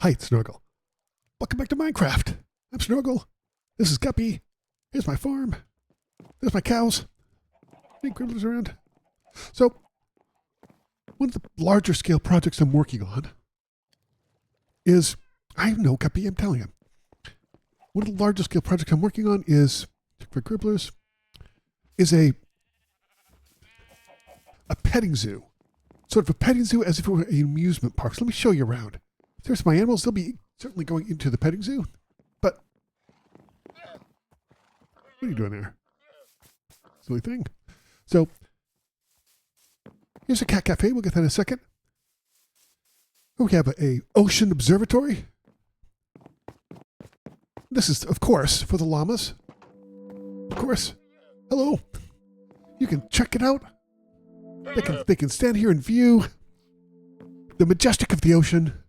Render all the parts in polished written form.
Hi, it's Snorgle. Welcome back to Minecraft. I'm Snorgle. This is Guppy. Here's my farm. There's my cows. Any gribblers around? So, one of the larger scale projects I'm working on is, I know Guppy, I'm telling him. One of the larger scale projects I'm working on is, for gribblers, is a petting zoo. Sort of a petting zoo as if it were an amusement park. So let me show you around. There's my animals. They'll be certainly going into the petting zoo. But what are you doing there? Silly thing. So here's a cat cafe. We'll get that in a second. We have a ocean observatory. This is, of course, for the llamas. Of course. Hello. You can check it out. They can stand here and view the majestic of the ocean.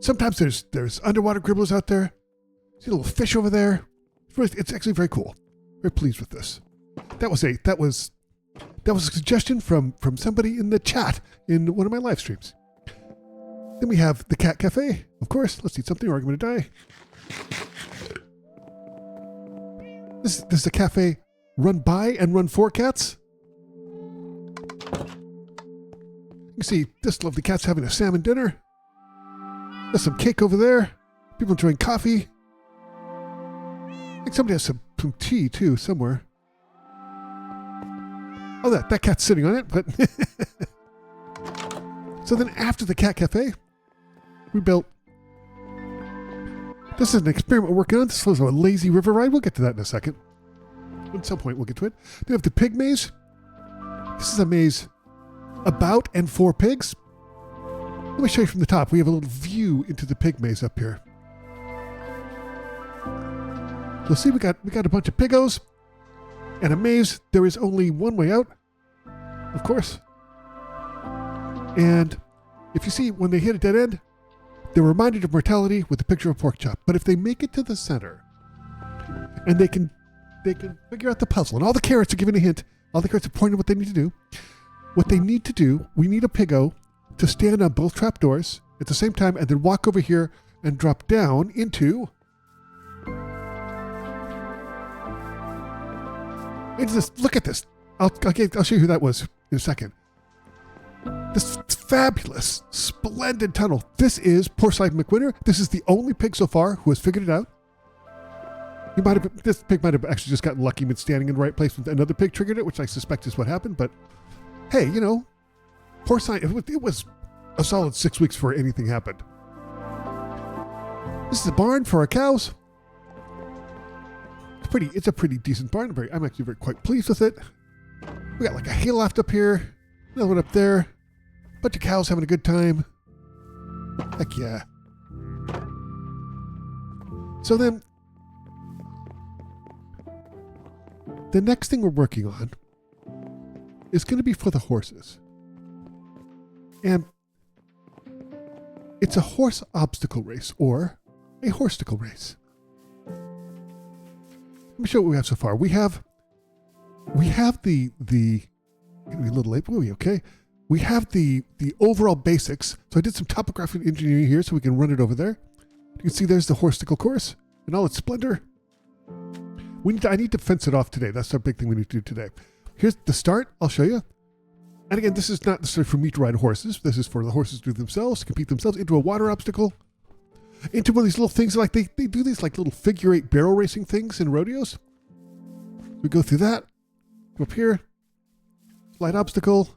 Sometimes there's underwater gribblers out there. See a little fish over there. It's actually very cool. Very pleased with this. That was a suggestion from somebody in the chat in one of my live streams. Then we have the cat cafe. Of course, let's eat something or I'm going to die. This is a cafe run by and run for cats. You can see this lovely cat's having a salmon dinner. There's some cake over there. People enjoying coffee. I think somebody has some tea too somewhere. Oh, that cat's sitting on it, but so then after the cat cafe, we built. This is an experiment we're working on. This is a lazy river ride. We'll get to that in a second. At some point, we'll get to it. Then we have the pig maze. This is a maze about and for pigs. Let me show you from the top. We have a little view into the pig maze up here. So see, we got a bunch of piggos and a maze. There is only one way out, of course. And if you see, when they hit a dead end, they're reminded of mortality with a picture of a pork chop. But if they make it to the center, and they can figure out the puzzle, and all the carrots are giving a hint, all the carrots are pointing what they need to do. What they need to do, we need a piggo to stand on both trapdoors at the same time and then walk over here and drop down into this. Look at this. I'll show you who that was in a second. This fabulous, splendid tunnel. This is Poor Side McWinter. This is the only pig so far who has figured it out. This pig might have actually just gotten lucky and been standing in the right place when another pig triggered it, which I suspect is what happened. But hey, Poor Side, it was a solid 6 weeks before anything happened. This is a barn for our cows. It's a pretty decent barn. I'm actually quite pleased with it. We got like a hayloft up here, another one up there. Bunch of cows having a good time. Heck yeah. So then, the next thing we're working on is going to be for the horses. And it's a horse obstacle race, or a horsticle race. Let me show you what we have so far. We have the gonna be a little late, but we'll be okay. We have the overall basics. So I did some topographic engineering here so we can run it over there. You can see there's the horsticle course in all its splendor. I need to fence it off today. That's our big thing we need to do today. Here's the start. I'll show you. And again, this is not necessarily for me to ride horses. This is for the horses to do themselves, compete themselves into a water obstacle, into one of these little things like they do these like little figure 8 barrel racing things in rodeos. We go through that, go up here, slide obstacle,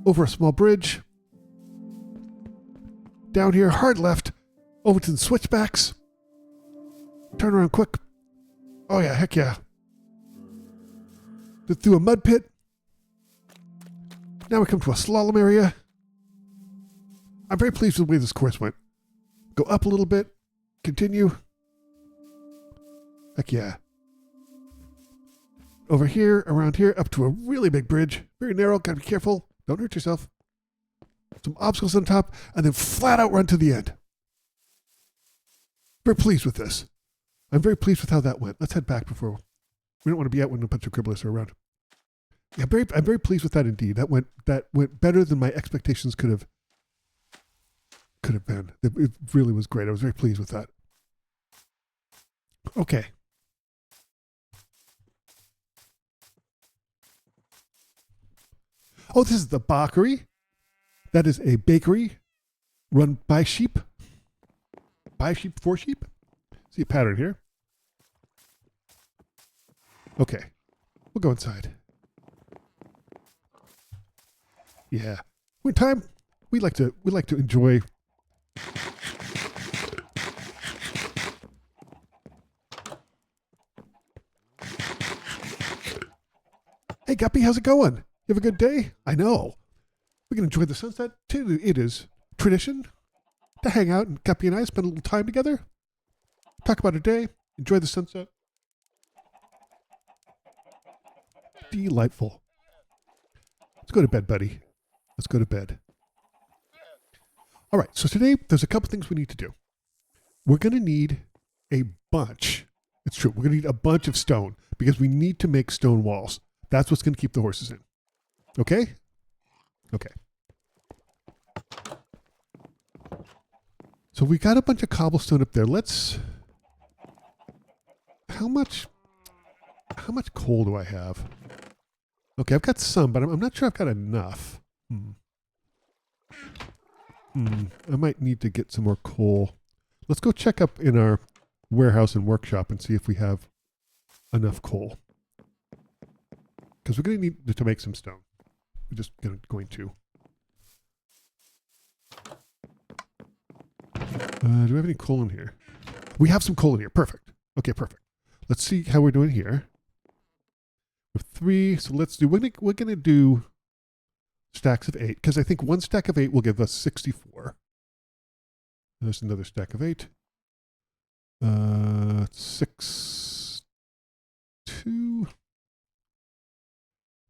over a small bridge, down here, hard left, over to the switchbacks, turn around quick. Oh yeah, heck yeah. Through a mud pit. Now we come to a slalom area. I'm very pleased with the way this course went. Go up a little bit, continue. Heck yeah. Over here, around here, up to a really big bridge. Very narrow, gotta be careful. Don't hurt yourself. Some obstacles on top, and then flat out run to the end. Very pleased with this. I'm very pleased with how that went. Let's head back before. We don't want to be out when a bunch of gribblers are around. Yeah, I'm very pleased with that indeed. That went better than my expectations could have could have been. It really was great. I was very pleased with that. Okay. Oh, this is the bakery. That is a bakery run by sheep. By sheep, for sheep. See a pattern here. Okay. We'll go inside. Yeah. When time we like to enjoy Hey Guppy, how's it going? You have a good day? I know. We can enjoy the sunset too. It is tradition to hang out, and Guppy and I spend a little time together. Talk about our day, enjoy the sunset. Delightful. Let's go to bed, buddy. Let's go to bed. All right, so today there's a couple things we need to do. We're going to need a bunch. It's true. We're going to need a bunch of stone because we need to make stone walls. That's what's going to keep the horses in. Okay? Okay. So we got a bunch of cobblestone up there. Let's... How much coal do I have? Okay, I've got some, but I'm not sure I've got enough. I might need to get some more coal. Let's go check up in our warehouse and workshop and see if we have enough coal. Because we're going to need to make some stone. We're just going to. Do we have any coal in here? We have some coal in here. Perfect. Okay, perfect. Let's see how we're doing here. We have 3, so let's do, we're going to do stacks of 8, because I think one stack of 8 will give us 64. There's another stack of 8. 6, 2,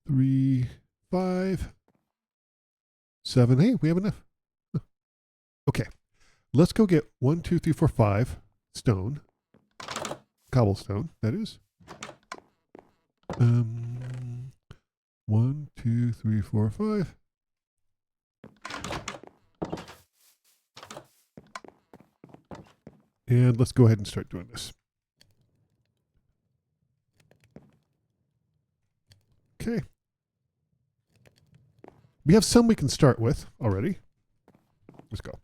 3, 5, 7. Hey, we have enough. Okay, let's go get 1, 2, 3, 4, 5 stone. Cobblestone, that is. 1, 2, 3, 4, 5. And let's go ahead and start doing this. Okay. We have some we can start with already. Let's go.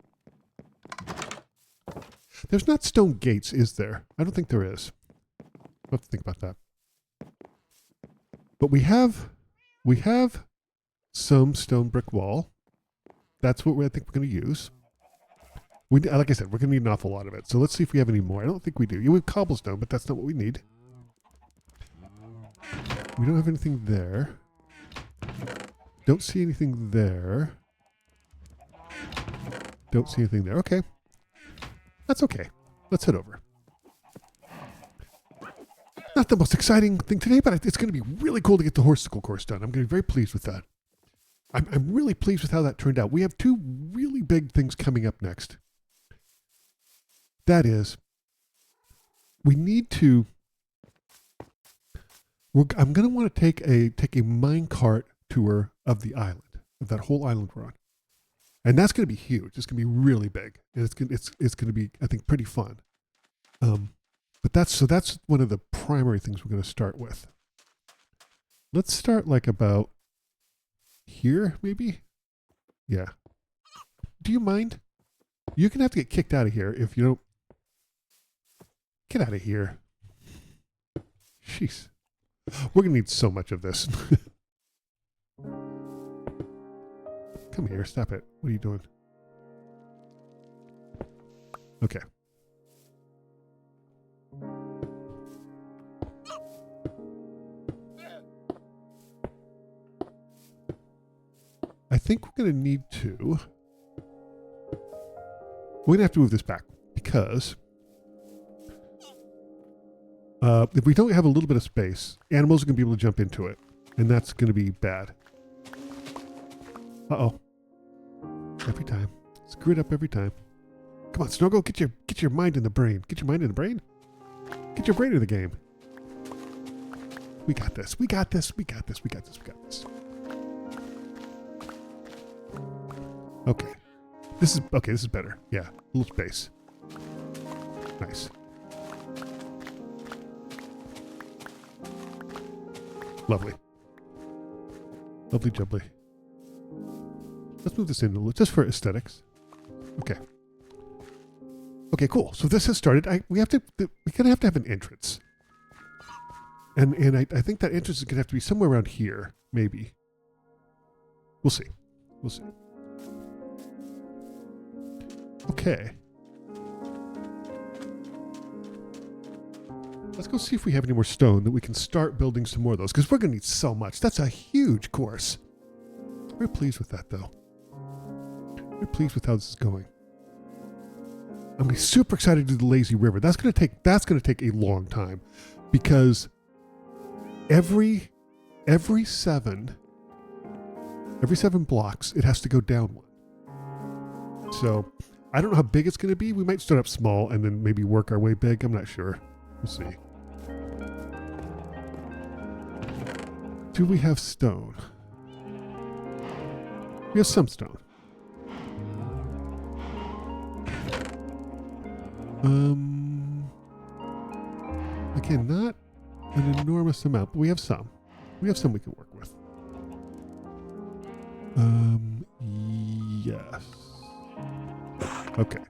There's not stone gates, is there? I don't think there is. I'll have to think about that. But we have some stone brick wall. That's what I think we're going to use. Like I said, we're going to need an awful lot of it. So let's see if we have any more. I don't think we do. We have cobblestone, but that's not what we need. We don't have anything there. Don't see anything there. Don't see anything there. Okay. That's okay. Let's head over. Not the most exciting thing today, but it's going to be really cool to get the horsicle course done. I'm going to be very pleased with that. I'm really pleased with how that turned out. We have 2 really big things coming up next. That is, we need to... I'm going to want to take a minecart tour of the island, of that whole island we're on. And that's going to be huge. It's going to be really big. And it's going to be, I think, pretty fun. But that's one of the primary things we're going to start with. Let's start like about here, maybe? Yeah. Do you mind? You're going to have to get kicked out of here if you don't. Get out of here. Jeez. We're going to need so much of this. Come here, stop it. What are you doing? Okay. I think we're going to need to... We're going to have to move this back because if we don't have a little bit of space, animals are going to be able to jump into it, and that's going to be bad. Uh-oh. Every time. Screw it up every time. Come on, Snorgle, get your mind in the brain. Get your mind in the brain? Get your brain in the game. We got this. We got this. We got this. We got this. We got this. Okay. This is, okay, this is better. Yeah, a little space. Nice. Lovely. Lovely jubbly. Let's move this in a little, just for aesthetics. Okay. Okay, cool. So this has started. We're gonna have to have an entrance. And I think that entrance is gonna have to be somewhere around here, maybe. We'll see. We'll see. Okay. Let's go see if we have any more stone that we can start building some more of those, because we're going to need so much. That's a huge course. We're pleased with that, though. We're pleased with how this is going. I'm going to be super excited to do the lazy river. That's going to take a long time, because every 7 blocks it has to go down one. So I don't know how big it's going to be. We might start up small and then maybe work our way big. I'm not sure. We'll see. Do we have stone? We have some stone. Again, not an enormous amount, but we have some. We have some we can work with. Yes. Okay.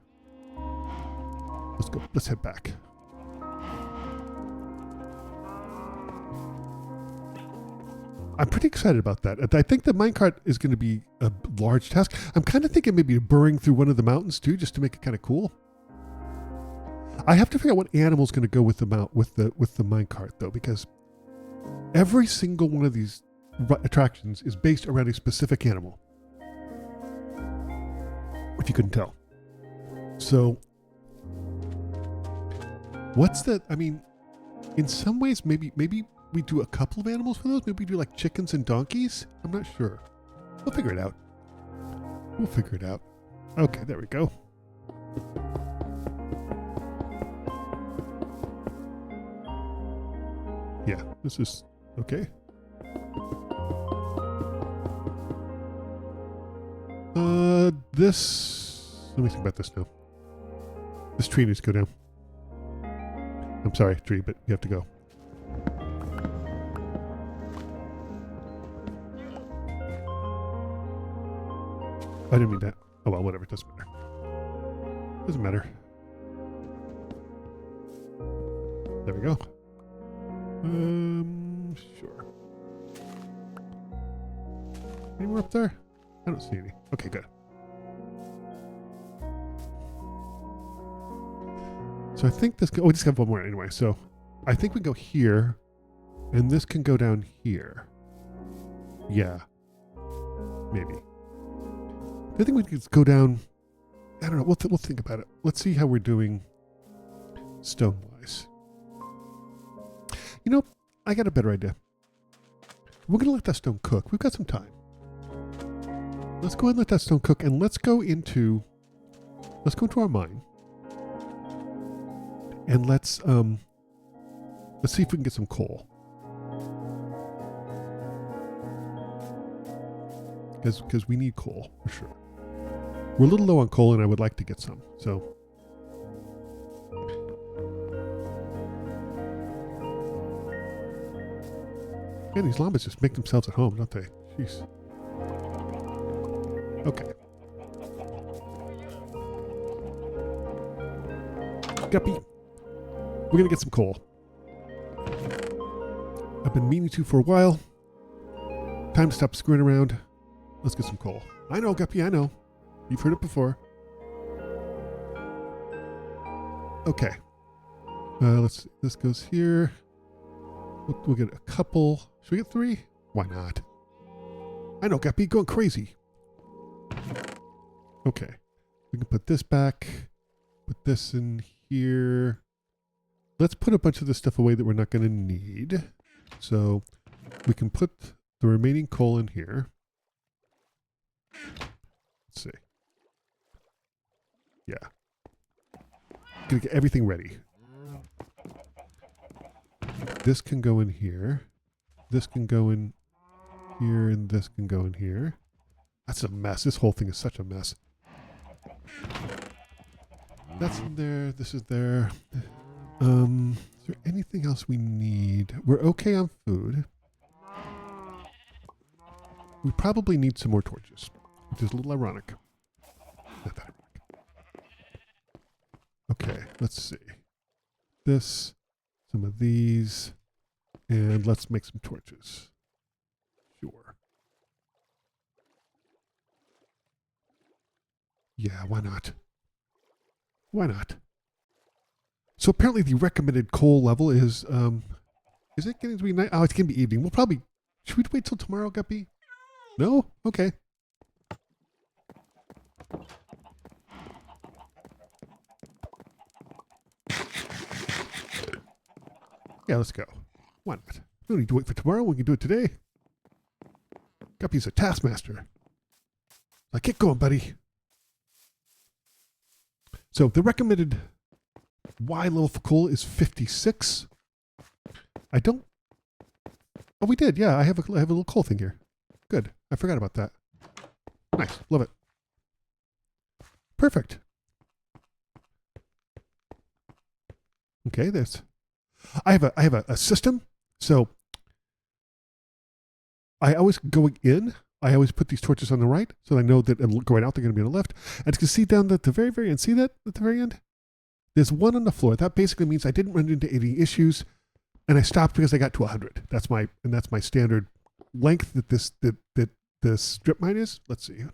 Let's go. Let's head back. I'm pretty excited about that. I think the minecart is going to be a large task. I'm kind of thinking maybe burrowing through one of the mountains too, just to make it kind of cool. I have to figure out what animal is going to go with the minecart though, because every single one of these attractions is based around a specific animal. If you couldn't tell. So, what's the? I mean, in some ways, maybe we do a couple of animals for those. Maybe we do like chickens and donkeys. I'm not sure. We'll figure it out. We'll figure it out. Okay, there we go. Yeah, this is okay. Let me think about this now. This tree needs to go down. I'm sorry, tree, but you have to go. I didn't mean that. Oh well, whatever. It doesn't matter. Doesn't matter. There we go. Sure. Any more up there? I don't see any. Okay, good. So I think this. We just have one more anyway. So I think we go here, and this can go down here. Yeah. Maybe. I think we could go down. I don't know. We'll think about it. Let's see how we're doing stone-wise. You know, I got a better idea. We're going to let that stone cook. We've got some time. Let's go ahead and let that stone cook, and let's go into our mine. And let's see if we can get some coal. Because we need coal, for sure. We're a little low on coal, and I would like to get some. So, man, these llamas just make themselves at home, don't they? Jeez. Okay. Guppy, we're gonna get some coal. I've been meaning to for a while. Time to stop screwing around. Let's get some coal. I know, Guppy, I know. You've heard it before. Okay. Let's see. This goes here. We'll get a couple. Should we get 3? Why not? I know, Guppy, going crazy. Okay. We can put this back. Put this in here. Let's put a bunch of this stuff away that we're not going to need. So we can put the remaining coal in here. Let's see. Yeah. Gonna get everything ready. This can go in here. This can go in here, and this can go in here. That's a mess. This whole thing is such a mess. That's in there. This is there. Is there anything else we need? We're okay on food. We probably need some more torches, which is a little ironic. Not that ironic. Okay, let's see. This, some of these, and let's make some torches. Sure. Yeah, why not? Why not? So apparently the recommended coal level is it getting to be night? Oh, it's going to be evening. We'll probably, should we wait till tomorrow, Guppy? No? Okay. Yeah, let's go. Why not? We don't need to wait for tomorrow. We can do it today. Guppy's a taskmaster. Like, get going, buddy. So the recommended Y level for coal is 56. I don't. Oh, we did. Yeah, I have a little coal thing here. Good. I forgot about that. Nice. Love it. Perfect. Okay, this. I have a system. So I always going in. I always put these torches on the right, so I know that going out they're going to be on the left. And you can see down at the very, very end. See that at the very end? There's one on the floor. That basically means I didn't run into any issues, and I stopped because I got to 100. That's my standard length that this strip mine is. Let's see.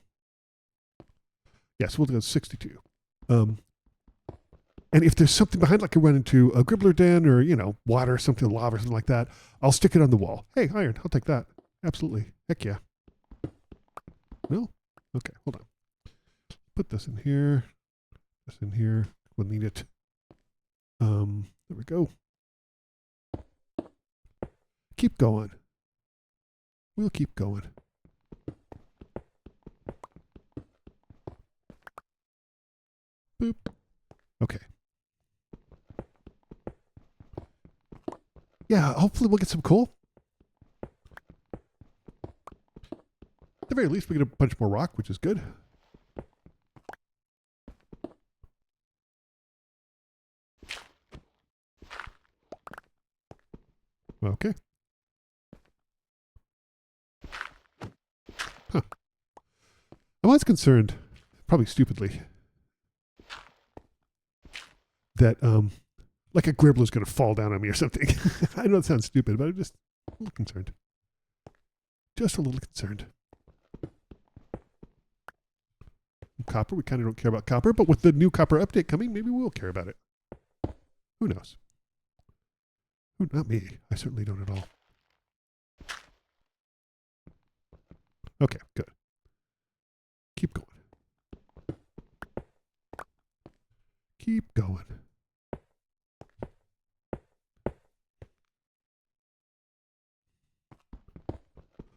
Yes, we'll go 62. And if there's something behind, like I run into a gribbler den or water, something, lava, or something like that, I'll stick it on the wall. Hey, iron, I'll take that. Absolutely. Heck yeah. No? Okay, hold on. Put this in here. This in here. We'll need it. There we go. Keep going. We'll keep going. Boop. Okay. Yeah, hopefully we'll get some coal. At the very least, we get a bunch more rock, which is good. Okay. Huh. I was concerned, probably stupidly, that like a gribbler is going to fall down on me or something. I know it sounds stupid, but I'm just a little concerned. Just a little concerned. Copper, we kind of don't care about copper, but with the new copper update coming, maybe we'll care about it. Who knows? Not me. I certainly don't at all. Okay, good. Keep going. Keep going.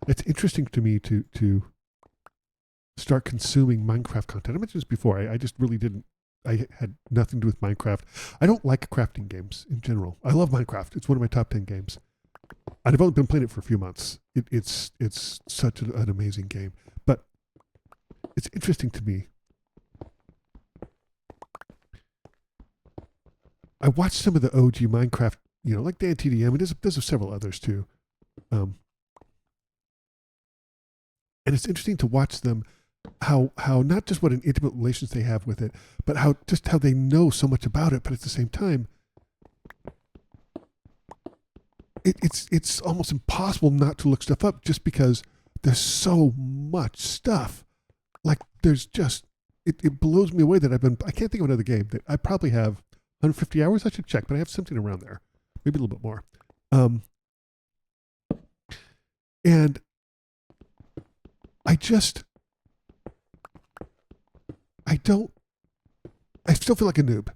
It's interesting to me to start consuming Minecraft content. I mentioned this before. I just really didn't. I had nothing to do with Minecraft. I don't like crafting games in general. I love Minecraft. It's one of my top 10 games. I've only been playing it for a few months. It's such an amazing game. But it's interesting to me. I watched some of the OG Minecraft, like Dan TDM, and there's several others too. And it's interesting to watch them, how not just what an intimate relations they have with it, but how they know so much about it, but at the same time, it's almost impossible not to look stuff up just because there's so much stuff. Like there's just it blows me away that I can't think of another game that I probably have 150 hours. I should check, but I have something around there, maybe a little bit more. And I still feel like a noob.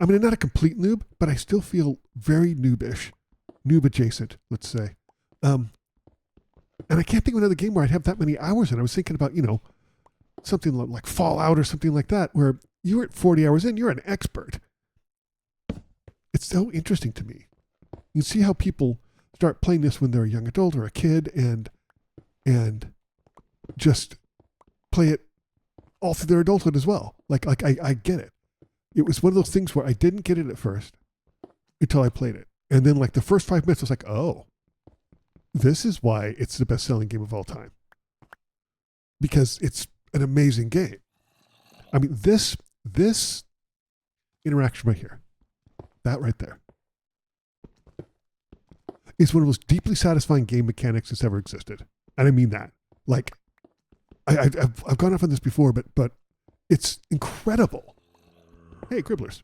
I mean, I'm not a complete noob, but I still feel very noobish, noob adjacent, let's say. And I can't think of another game where I'd have that many hours in. I was thinking about, something like Fallout or something like that, where you're at 40 hours in, you're an expert. It's so interesting to me. You see how people start playing this when they're a young adult or a kid and just play it all through their adulthood as well. Like I get it. it was one of those things where I didn't get it at first until I played it. And then like the first 5 minutes, I was like, oh, this is why it's the best-selling game of all time. Because it's an amazing game. I mean, this interaction right here, that right there, is one of the most deeply satisfying game mechanics that's ever existed. And I mean that. Like, I've gone off on this before, but it's incredible. Hey, Gribblers.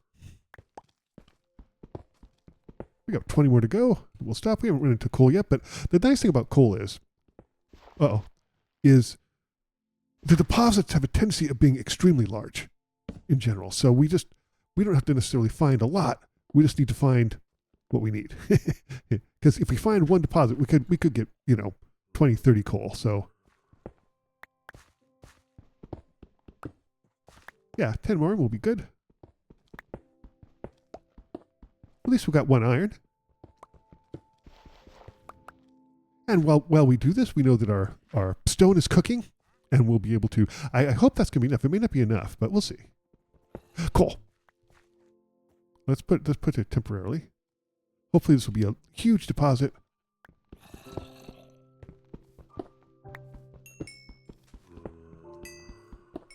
We got 20 more to go. We'll stop. We haven't run into coal yet, but the nice thing about coal is the deposits have a tendency of being extremely large in general. So we don't have to necessarily find a lot. We just need to find what we need. Because if we find one deposit, we could get, 20, 30 coal. So yeah, 10 more will be good. At least we got 1 iron. And while we do this, we know that our stone is cooking, and we'll be able to. I hope that's gonna be enough. It may not be enough, but we'll see. Cool. Let's put it temporarily. Hopefully this will be a huge deposit.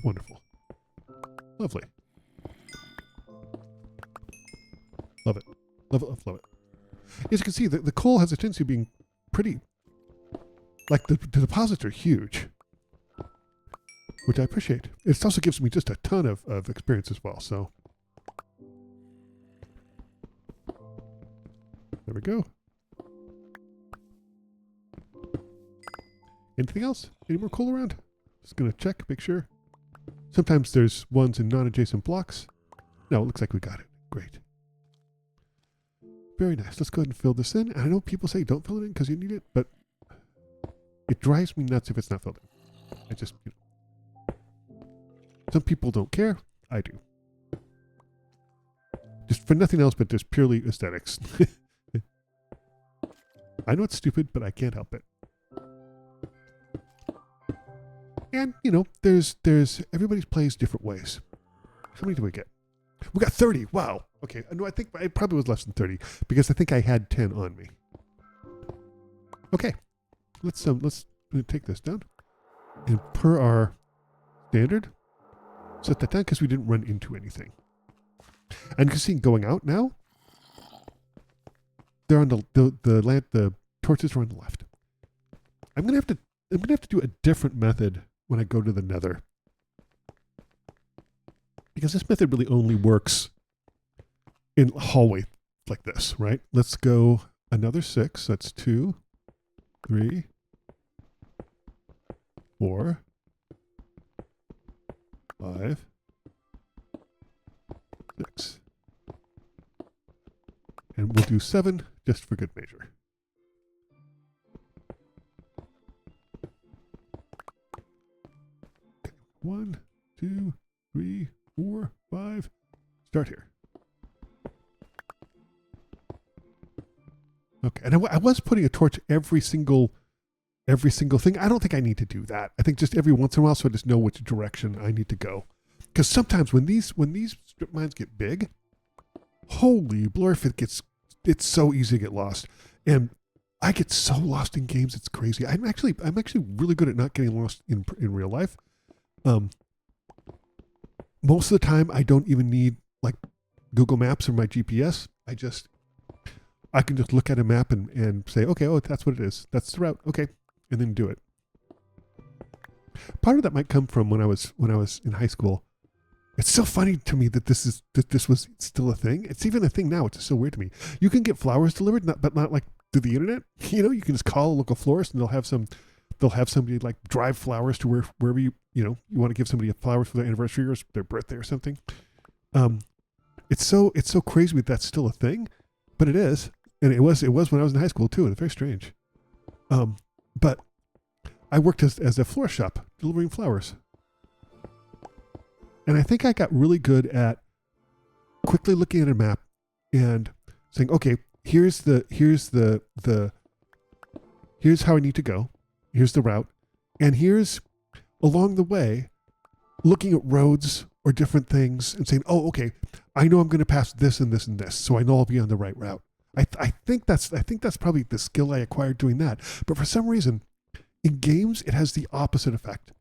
Wonderful. Lovely. Love it. Love it, love it. As you can see, the coal has a tendency of being pretty, like the deposits are huge, which I appreciate. It also gives me just a ton of experience as well, so. There we go. Anything else? Any more coal around? Just gonna check, make sure. Sometimes there's ones in non-adjacent blocks. No, it looks like we got it. Great. Very nice. Let's go ahead and fill this in. And I know people say don't fill it in because you need it, but it drives me nuts if it's not filled in. I just, some people don't care. I do. Just for nothing else but just purely aesthetics. I know it's stupid, but I can't help it. And, there's everybody plays different ways. How many do we get? We got 30. Wow. Okay. No, I think it probably was less than 30 because I think I had 10 on me. Okay. Let's take this down. And per our standard, set that down because we didn't run into anything. And you can see going out now, they're on the torches are on the left. I'm gonna have to do a different method when I go to the nether. Because this method really only works in a hallway like this, right? Let's go another 6. That's 2, 3, 4, 5, 6. And we'll do 7 just for good measure. Okay. 1, 2, 3, 4, 5. Start here. Okay, and I was putting a torch every single thing. I don't think I need to do that. I think just every once in a while, so I just know which direction I need to go. Because sometimes when these strip mines get big, holy blurf, it's so easy to get lost. And I get so lost in games, it's crazy. I'm actually really good at not getting lost in real life. Most of the time, I don't even need like Google Maps or my GPS. I can just look at a map and say, okay, oh, that's what it is. That's the route. Okay, and then do it. Part of that might come from when I was in high school. It's so funny to me that this was still a thing. It's even a thing now. It's just so weird to me. You can get flowers delivered, but not like through the internet. You can just call a local florist and they'll have somebody like drive flowers to wherever you want to give somebody flowers for their anniversary or their birthday or something. It's so crazy that that's still a thing, but it is, and it was when I was in high school too. It's very strange. But I worked as a florist shop delivering flowers, and I think I got really good at quickly looking at a map and saying, okay, here's how I need to go. Here's the route. And here's along the way, looking at roads or different things and saying, oh, okay, I know I'm going to pass this and this and this, so I know I'll be on the right route. I think that's probably the skill I acquired doing that. But for some reason, in games, it has the opposite effect.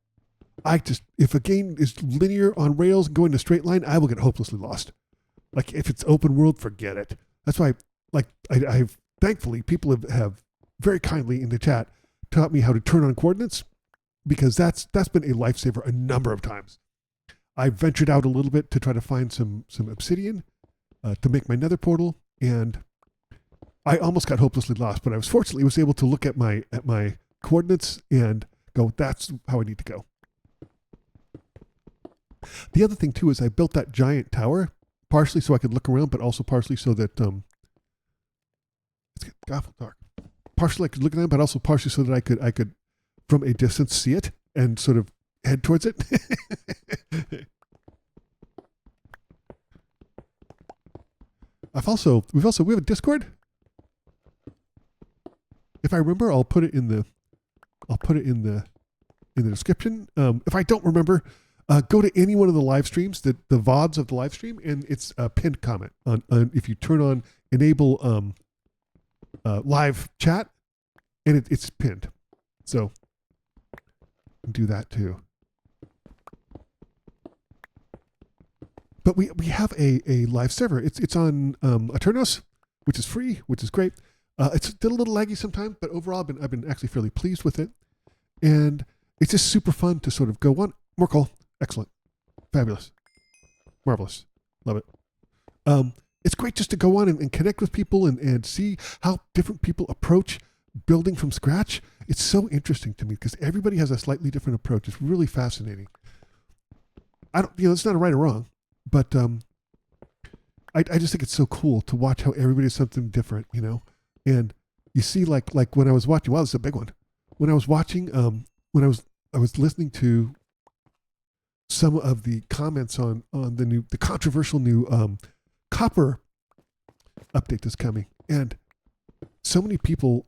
If a game is linear on rails and going in a straight line, I will get hopelessly lost. Like if it's open world, forget it. That's why, I've thankfully people have very kindly in the chat taught me how to turn on coordinates, because that's been a lifesaver a number of times. I ventured out a little bit to try to find some obsidian to make my nether portal, and I almost got hopelessly lost, but I was able to look at my coordinates and go, that's how I need to go. The other thing too is I built that giant tower partially so I could look around, but also partially so that it's getting awful dark. Partially I could look around, but also partially so that I could from a distance see it and sort of head towards it. we have a Discord. If I remember, I'll put it in the description. If I don't remember, go to any one of the live streams, the VODs of the live stream, and it's a pinned comment on if you turn on enable live chat, and it's pinned. So do that too. But we have a live server. It's on Aternos, which is free, which is great. It's still a little laggy sometimes, but overall I've been actually fairly pleased with it. And it's just super fun to sort of go on. More coal. Excellent. Fabulous. Marvelous. Love it. It's great just to go on and connect with people and see how different people approach building from scratch. It's so interesting to me because everybody has a slightly different approach. It's really fascinating. It's not a right or wrong, but I just think it's so cool to watch how everybody does something different, And you see, like when I was watching, wow, this is a big one. When I was watching, I was listening to some of the comments on the controversial new copper update that's coming, and so many people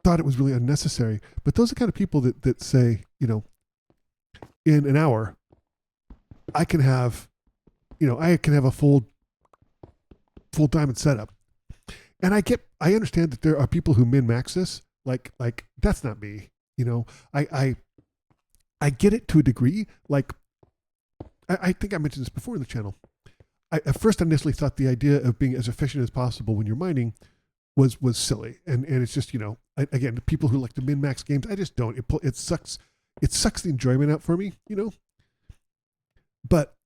thought it was really unnecessary. But those are the kind of people that say, in an hour, I can have a full diamond setup. And I understand that there are people who min-max this. Like that's not me. I get it to a degree. Like I think I mentioned this before in the channel. At first I initially thought the idea of being as efficient as possible when you're mining was silly. And it's just, again, people who like to min-max games, I just don't. It sucks the enjoyment out for me, But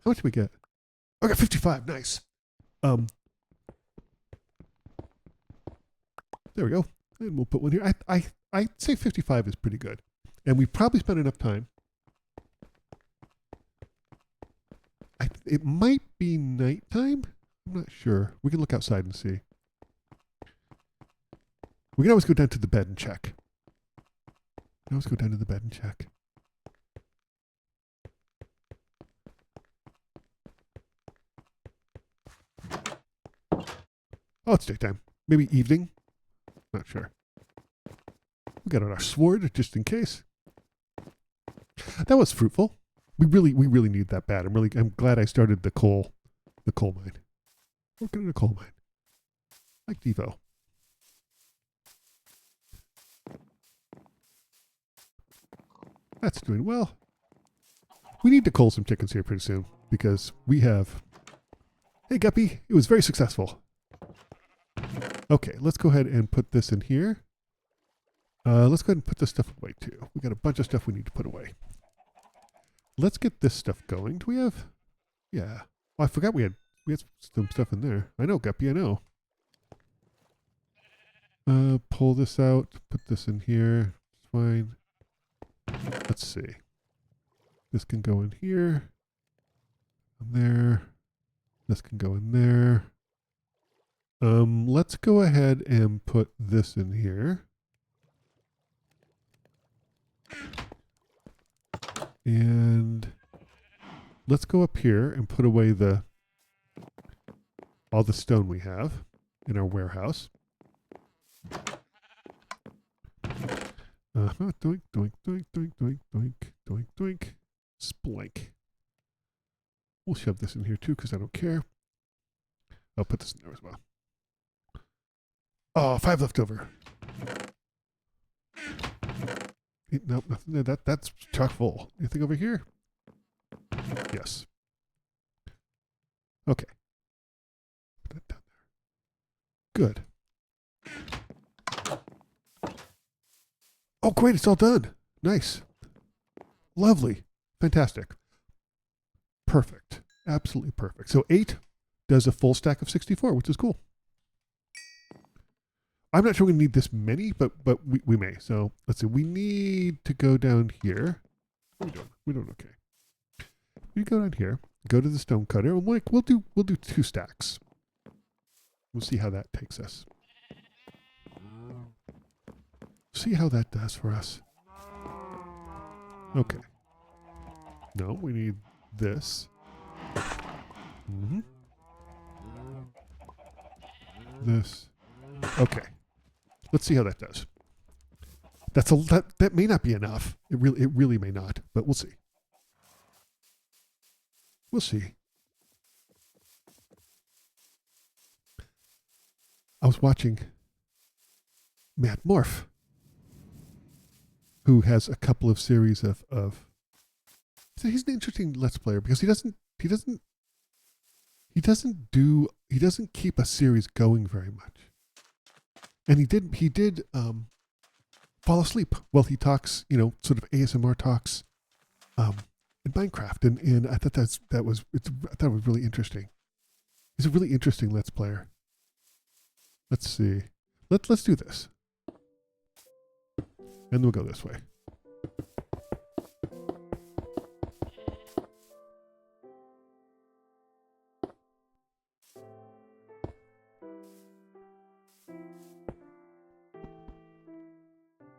how much did we get? I got 55. Nice. There we go. And we'll put one here. I'd say 55 is pretty good. And we probably spent enough time. It might be nighttime. I'm not sure. We can look outside and see. We can always go down to the bed and check. Oh, it's daytime. Maybe evening. Not sure. We got our sword just in case. That was fruitful. We really need that bad. I'm glad I started the coal mine. Working in a coal mine. Like Devo. That's doing well. We need to cull some chickens here pretty soon because we have... Hey, Guppy. It was very successful. Okay, let's go ahead and put this in here. Let's go ahead and put this stuff away too. We got a bunch of stuff we need to put away. Let's get this stuff going. Do we have... Yeah. Oh, I forgot we had some stuff in there. I know, Guppy, I know. Pull this out. Put this in here. It's fine. Let's see. This can go in here. In there. This can go in there. Let's go ahead and put this in here. And let's go up here and put away all the stone we have in our warehouse. Doink, doink, doink, doink, doink, doink, doink, doink. Splank. We'll shove this in here too because I don't care. I'll put this in there as well. Oh, 5 left over. Nope, nothing there. That's chock full. Anything over here? Yes. Okay. Put that down there. Good. Oh, great. It's all done. Nice. Lovely. Fantastic. Perfect. Absolutely perfect. So 8 does a full stack of 64, which is cool. I'm not sure we need this many, but we may. So let's see. We need to go down here. What are we doing? We're doing okay. We go down here, go to the stone cutter, and we'll do 2 stacks. We'll see how that takes us. See how that does for us. Okay. No, we need this. Mm-hmm. This. Okay. Let's see how that does. That may not be enough. It really may not, but we'll see. We'll see. I was watching Matt Morph, who has a couple of series of so he's an interesting Let's Player because he doesn't keep a series going very much. And he did fall asleep while he talks, sort of ASMR talks in Minecraft, and I thought that was really interesting. He's a really interesting Let's Player. Let's see. Let's do this. And we'll go this way.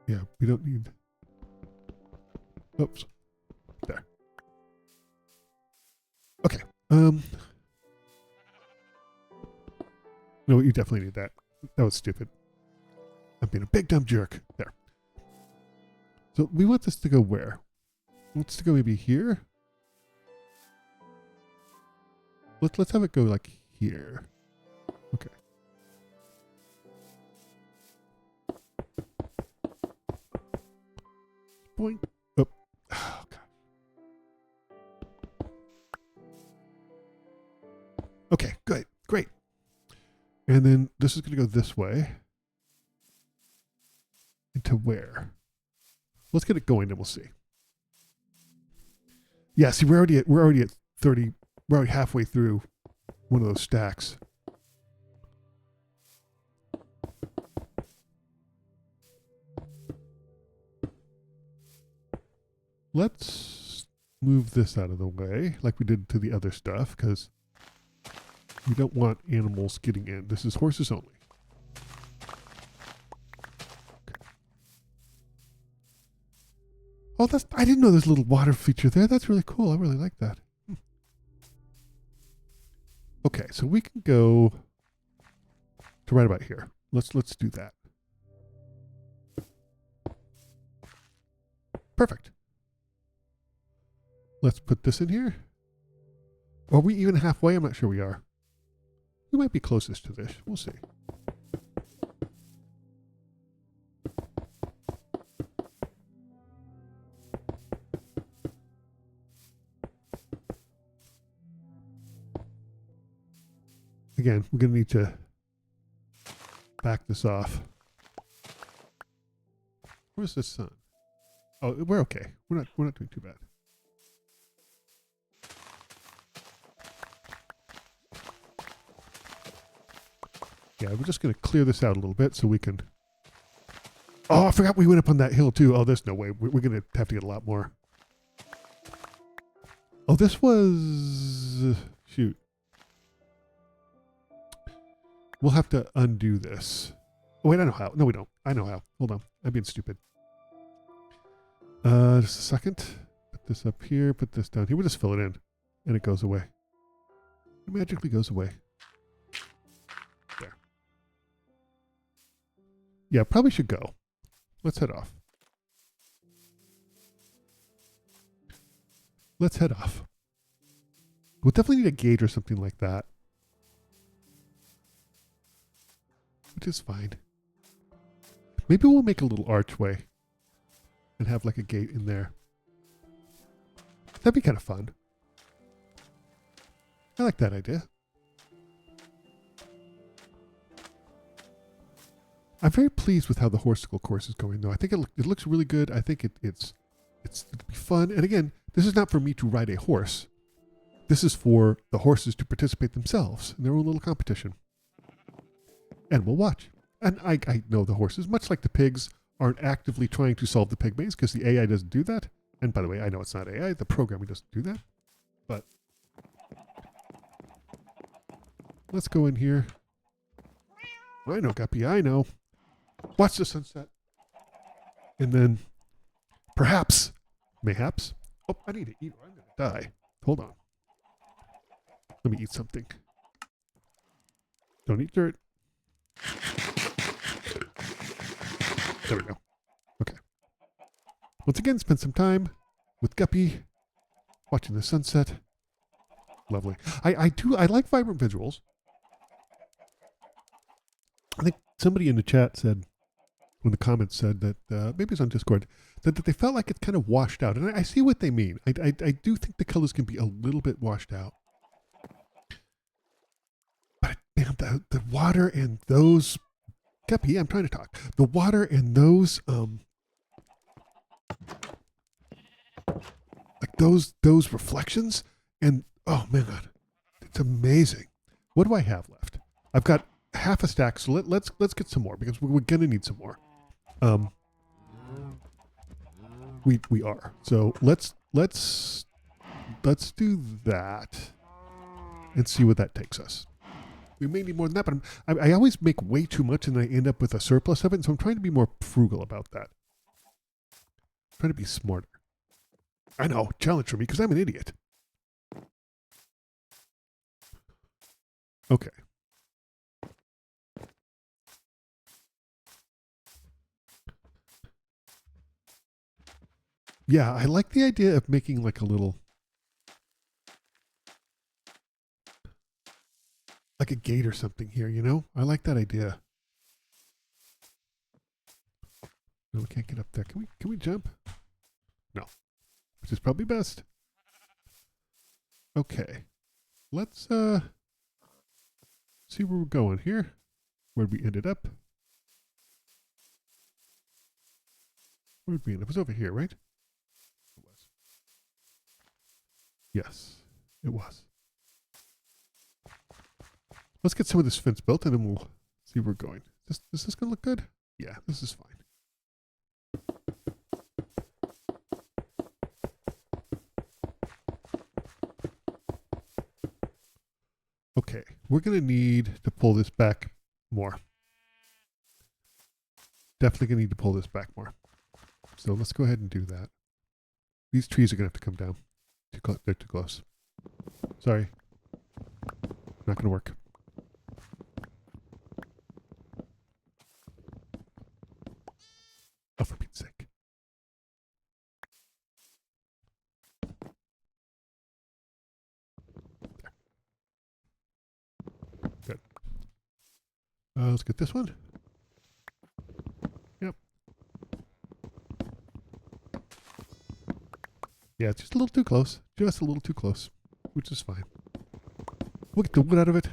Yeah, we don't need... Oops. There. Okay. No, you definitely need that. That was stupid. I'm being a big dumb jerk. There. So we want this to go where? Let's to go maybe here. Let's have it go like here. Okay. Boing. Oh. Oh, God. Okay, good. Great. And then this is going to go this way. Into where? Let's get it going and we'll see. Yeah, see, we're already at 30. We're already halfway through one of those stacks. Let's move this out of the way like we did to the other stuff because we don't want animals getting in. This is horses only. Oh, I didn't know there's a little water feature there. That's really cool. I really like that. Okay, so we can go to right about here. Let's do that. Perfect. Let's put this in here. Are we even halfway? I'm not sure we are. We might be closest to this. We'll see. Again, we're going to need to back this off. Where's the sun? Oh, we're okay. We're not doing too bad. Yeah, we're just going to clear this out a little bit so we can... Oh, I forgot we went up on that hill too. Oh, there's no way. We're going to have to get a lot more. Oh, this was... Shoot. We'll have to undo this. Oh, wait, I know how. No, we don't. I know how. Hold on. I'm being stupid. Just a second. Put this up here. Put this down here. We'll just fill it in. And it goes away. It magically goes away. There. Yeah, probably should go. Let's head off. Let's head off. We'll definitely need a gate or something like that. Which is fine. Maybe we'll make a little archway and have like a gate in there. That'd be kind of fun. I like that idea. I'm very pleased with how the horsicle course is going, though. I think it looks really good. I think it'll be fun. And again, this is not for me to ride a horse. This is for the horses to participate themselves in their own little competition. And we'll watch. And I know the horses, much like the pigs, aren't actively trying to solve the pig maze because the AI doesn't do that. And by the way, I know it's not AI. The programming doesn't do that. But let's go in here. I know, Guppy, I know. Watch the sunset. And then perhaps, mayhaps. Oh, I need to eat or I'm going to die. Hold on. Let me eat something. Don't eat dirt. There we go. Okay. Once again, spend some time with Guppy, watching the sunset. Lovely. I like vibrant visuals. I think somebody in the chat said, when the comments said that, maybe it's on Discord, that they felt like it's kind of washed out. And I see what they mean. I do think the colors can be a little bit washed out. But man, the water and those, Guppy, I'm trying to talk. The water and those, like those reflections, and oh man, it's amazing. What do I have left? I've got half a stack, so let's get some more because we're gonna need some more. We are. So let's do that and see what that takes us. We may need more than that, but I always make way too much and I end up with a surplus of it, so I'm trying to be more frugal about that. I'm trying to be smarter. I know, challenge for me because I'm an idiot. Okay. Yeah, I like the idea of making like a little, like a gate or something here, you know? I like that idea. No, we can't get up there. Can we jump? No. Which is probably best. Okay. Let's see where we're going here. Where'd we ended up? Where'd we end up? It was over here, right? It was. Yes, it was. Let's get some of this fence built and then we'll see where we're going. Is this going to look good? Yeah, this is fine. Okay, we're going to need to pull this back more. Definitely going to need to pull this back more. So let's go ahead and do that. These trees are going to have to come down. They're too close. Sorry. Not going to work. Oh, for Pete's sake. There. Good. Let's get this one. Yep. Yeah, it's just a little too close. Just a little too close, which is fine. We'll get the wood out of it.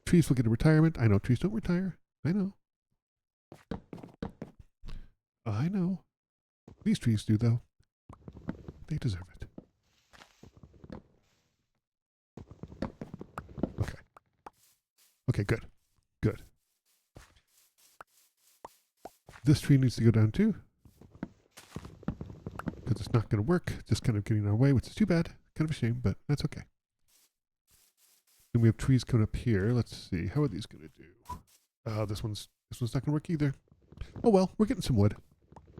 Trees will get a retirement. I know trees don't retire. I know. I know. These trees do, though. They deserve it. Okay. Okay, good. Good. This tree needs to go down, too. Because it's not going to work. Just kind of getting in our way, which is too bad. Kind of a shame, but that's okay. Then we have trees coming up here. Let's see. How are these going to do? This one's not going to work either. Oh, well, we're getting some wood.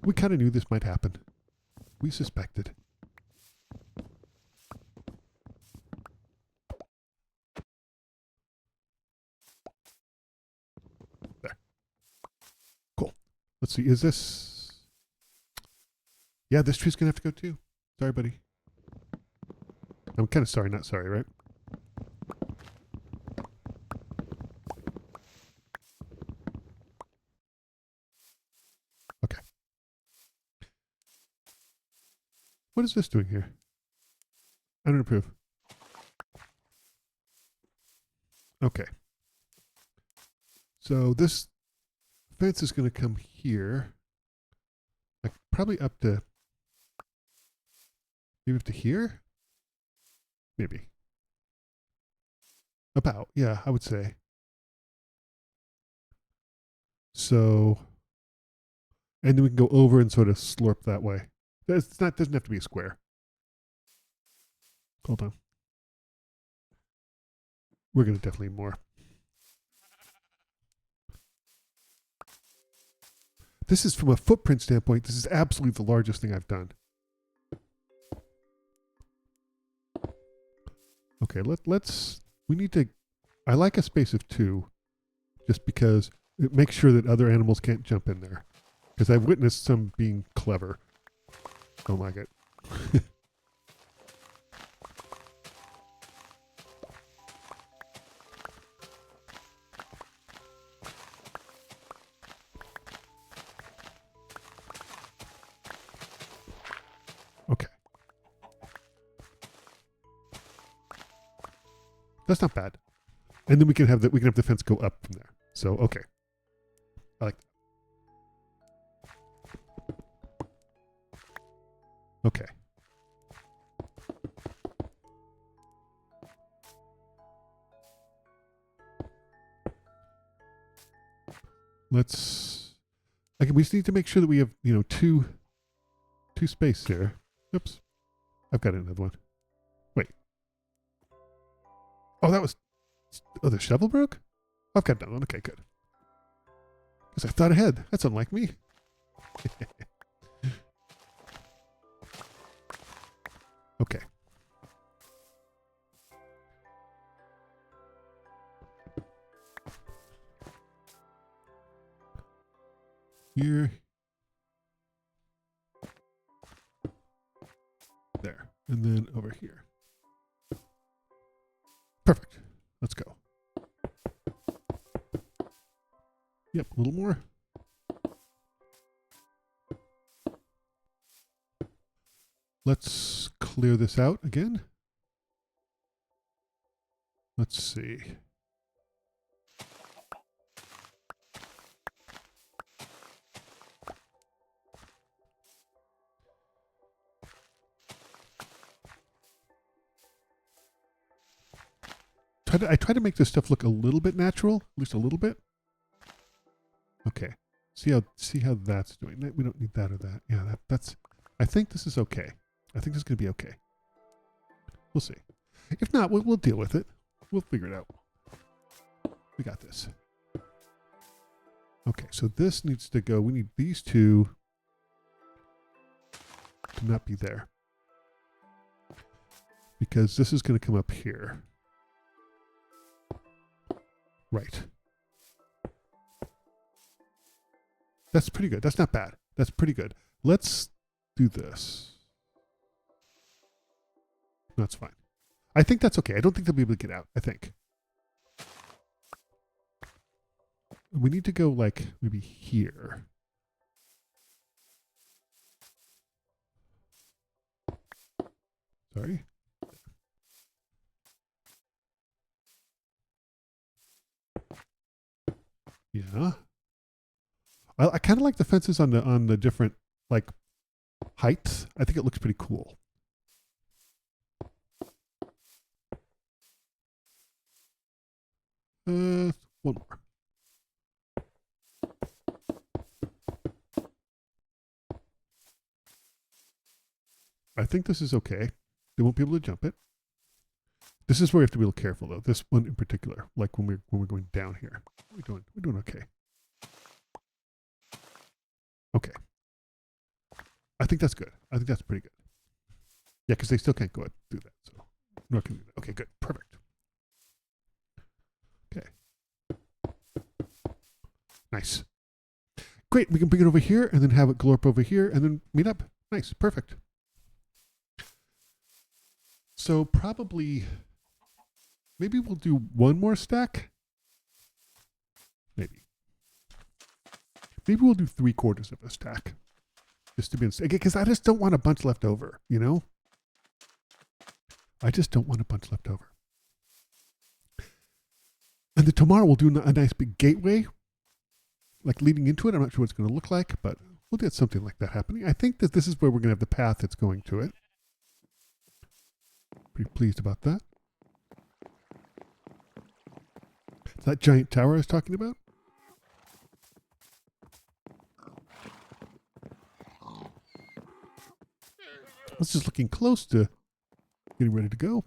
We kind of knew this might happen. We suspected. There. Cool. Let's see. Is this... Yeah, this tree's going to have to go too. Sorry, buddy. I'm kind of sorry, not sorry, right? Okay. What is this doing here? I don't approve. Okay. So this fence is going to come here. Like probably up to, maybe up to here? Maybe. About, yeah, I would say. So, and then we can go over and sort of slurp that way. It's not, doesn't have to be a square. Hold on. We're going to definitely need more. This is from a footprint standpoint, this is absolutely the largest thing I've done. Okay, we need to, I like a space of 2 just because it makes sure that other animals can't jump in there. Because I've witnessed some being clever. Don't like it. Okay. That's not bad. And then we can have the fence go up from there. So okay. I like that. Okay. Okay, we just need to make sure that we have, two space here. Oops. I've got another one. Wait. Oh, the shovel broke? I've got another one. Okay, good. Because I thought ahead. That's unlike me. Okay. Here. There. And then over here. Perfect. Let's go. Yep, a little more. Let's clear this out again. Let's see. I try to make this stuff look a little bit natural, at least a little bit. Okay. See how that's doing. We don't need that or that. Yeah, that's. I think this is okay. I think this is going to be okay. We'll see. If not, we'll deal with it. We'll figure it out. We got this. Okay, so this needs to go. We need these two to not be there. Because this is going to come up here. Right. That's pretty good. That's not bad. That's pretty good. Let's do this. That's fine. I think that's okay. I don't think they'll be able to get out, I think. We need to go like maybe here. Sorry. Yeah. I kind of like the fences on the different like heights. I think it looks pretty cool. One more. I think this is okay. They won't be able to jump it. This is where we have to be a little careful though. This one in particular, like when we're going down here. We're doing okay. Okay. I think that's good. I think that's pretty good. Yeah, because they still can't go ahead and do that. So no can do that. Okay, good. Perfect. Okay. Nice. Great. We can bring it over here and then have it glorp over here and then meet up. Nice. Perfect. So probably, maybe we'll do one more stack. Maybe. Maybe we'll do 3/4 of a stack. Just to be, because I just don't want a bunch left over, you know? I just don't want a bunch left over. And then tomorrow we'll do a nice big gateway, like leading into it. I'm not sure what it's going to look like, but we'll get something like that happening. I think that this is where we're going to have the path that's going to it. Pretty pleased about that. That giant tower I was talking about? I was just looking close to getting ready to go.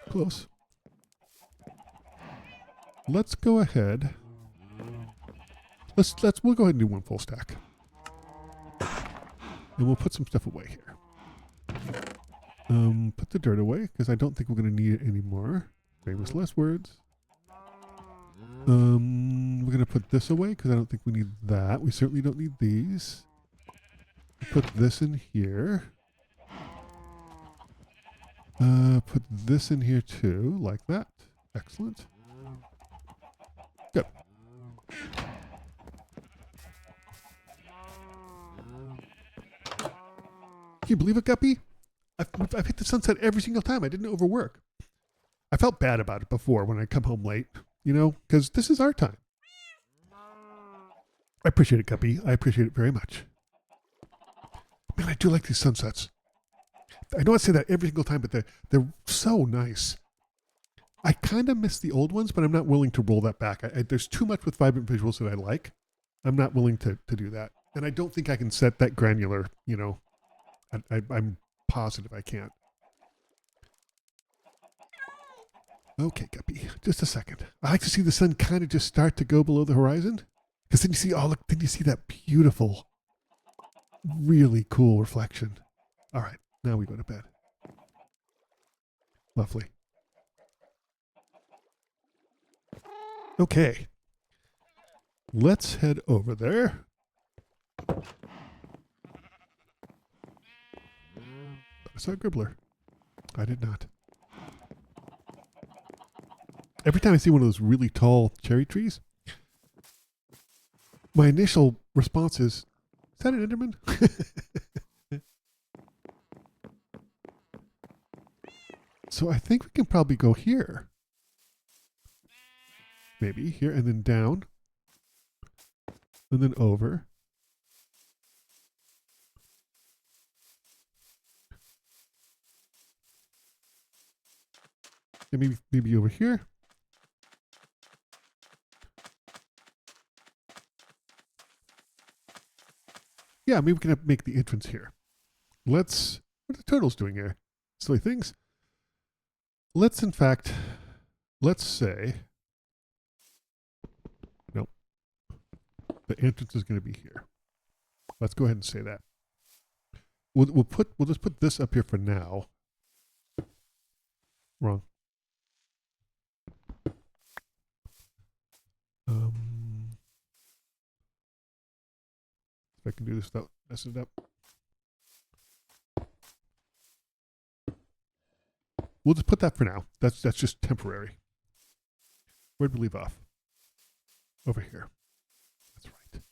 Close. Let's go ahead. We'll go ahead and do one full stack. And we'll put some stuff away here. Put the dirt away, because I don't think we're going to need it anymore. Famous last words. We're going to put this away, because I don't think we need that. We certainly don't need these. Put this in here. Put this in here too, like that. Excellent. Good. Can you believe it, Guppy? I've hit the sunset every single time. I didn't overwork. I felt bad about it before when I come home late, you know, because this is our time. I appreciate it, Guppy. I appreciate it very much. Man, I do like these sunsets. I know I say that every single time, but they're so nice. I kind of miss the old ones, but I'm not willing to roll that back. There's too much with vibrant visuals that I like. I'm not willing to do that. And I don't think I can set that granular, you know. I'm positive I can't. Okay, Guppy, just a second. I like to see the sun kind of just start to go below the horizon. Because then you see, oh look, then you see that beautiful, really cool reflection. All right, now we go to bed. Lovely. Okay. Let's head over there. I saw a gribbler. I did not. Every time I see one of those really tall cherry trees, my initial response is that an Enderman? So I think we can probably go here. Maybe here and then down. And then over. And maybe over here. Yeah, maybe we can make the entrance here. What are the turtles doing here? Silly things. Let's say, nope, the entrance is going to be here. Let's go ahead and say that. We'll just put this up here for now. Wrong. If I can do this without messing it up. We'll just put that for now. That's just temporary. Where'd we leave off? Over here. That's right.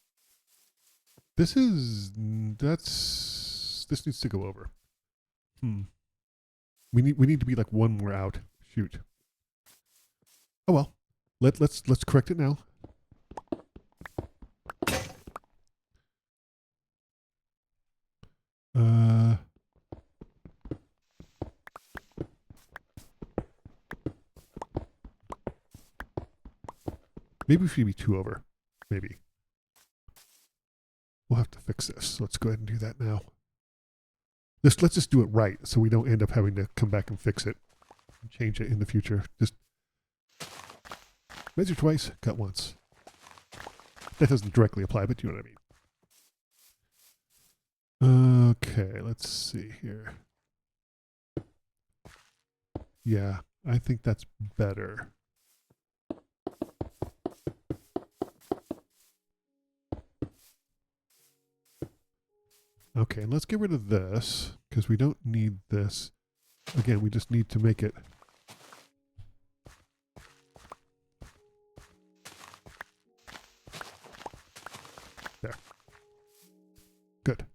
This needs to go over. We need to be like one more out. Shoot. Oh well. Let's correct it now. Maybe we should be 2 over. Maybe. We'll have to fix this. Let's go ahead and do that now. Let's just do it right so we don't end up having to come back and fix it and change it in the future. Just measure twice, cut once. That doesn't directly apply, but you know what I mean. Okay, let's see here. Yeah, I think that's better. Okay, let's get rid of this because we don't need this. Again, we just need to make it. There. Good.